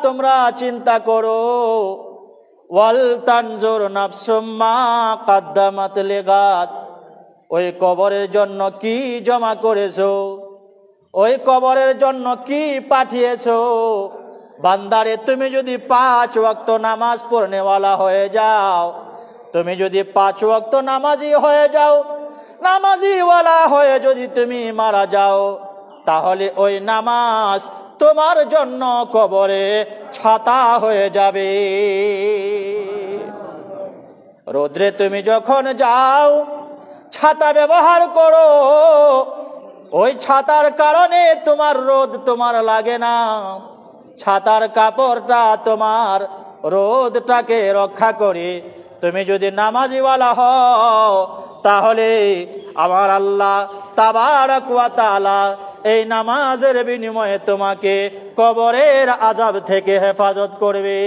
তোমরা চিন্তা করো, ওয়াল তানজুর নাফসুম মা কাদ্দামাত লিগাদ, ওই কবরের জন্য কি জমা করেছো, ওই কবরের জন্য কি পাঠিয়েছো। বান্দারে, তুমি যদি 5 ওয়াক্ত নামাজ পড়নেওয়ালা হয়ে যাও, তুমি যদি 5 ওয়াক্ত নামাজি হয়ে যাও, নামাজিওয়ালা হয়ে যদি তুমি মারা যাও, তাহলে ওই নামাজ তোমার জন্য কবরে ছাতা হয়ে যাবে। রোদ্রে তুমি যখন যাও, ছাতা ব্যবহার করো, ওই ছাতার কারণে তোমার রোদ তোমার লাগে না। ছাতার কাপড়টা তোমার রোদটাকে রক্ষা করে। তুমি যদি নামাজিওয়ালা হও, তাহলে আমার আল্লাহ তাবারক ওয়া তাআলা এই নামাজের বিনিময়ে তোমাকে কবরের আযাব থেকে হেফাজত করবে।